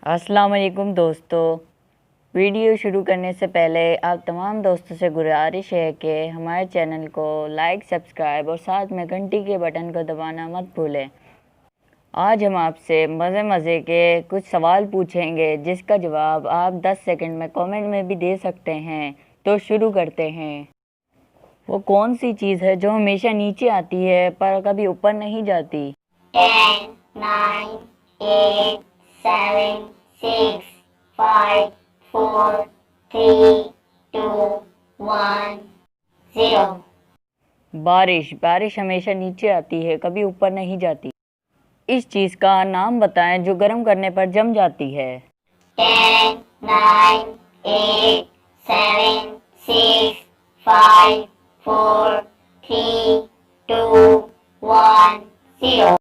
अस्सलाम वालेकुम दोस्तों। वीडियो शुरू करने से पहले आप तमाम दोस्तों से गुजारिश है कि हमारे चैनल को लाइक, सब्सक्राइब और साथ में घंटी के बटन को दबाना मत भूलें। आज हम आपसे मज़े के कुछ सवाल पूछेंगे जिसका जवाब आप 10 सेकंड में कमेंट में भी दे सकते हैं। तो शुरू करते हैं। वो कौन सी चीज़ है जो हमेशा नीचे आती है पर कभी ऊपर नहीं जाती? 10, 9, 8, 7, 6, 5, 4, 3, 2, 1, 0. बारिश हमेशा नीचे आती है, कभी ऊपर नहीं जाती। इस चीज़ का नाम बताएं जो गर्म करने पर जम जाती है। 10, 9, 8, 7, 6, 5, 4, 3, 2, 1, 0.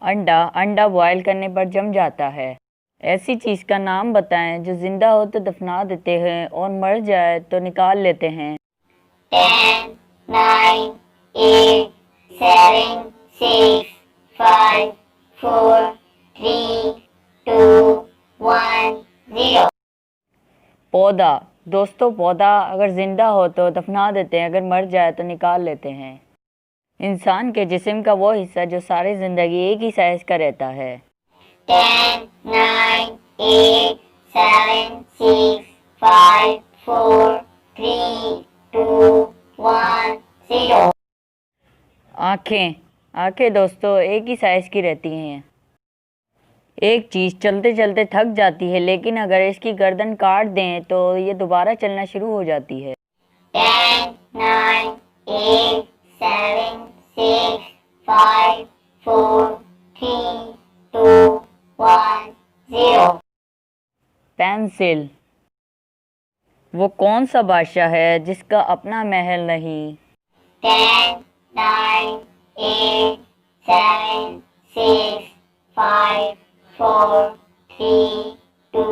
अंडा बॉयल करने पर जम जाता है। ऐसी चीज़ का नाम बताएं जो जिंदा हो तो दफना देते हैं और मर जाए तो निकाल लेते हैं। 10, 9, 8, 7, 6, 5, 4, 3, 2, 1, 0. पौधा। दोस्तों, पौधा अगर जिंदा हो तो दफना देते हैं, अगर मर जाए तो निकाल लेते हैं। इंसान के जिस्म का वो हिस्सा जो सारी ज़िंदगी एक ही साइज़ का रहता है। 10, 9, 8, 7, 6, 5, 4, 3, 2, 1, 0. आँखें दोस्तों एक ही साइज़ की रहती हैं। एक चीज़ चलते चलते थक जाती है, लेकिन अगर इसकी गर्दन काट दें तो ये दोबारा चलना शुरू हो जाती है। 10, 9, 8, 7, 6, 5, 4, 3, 2, 1, 0. पेंसिल। वो कौन सा बादशाह है जिसका अपना महल नहीं? 10, 9, 8, 7, 6, 5, 4, 3, 2,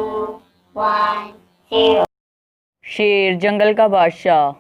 1, 0. शेर, जंगल का बादशाह।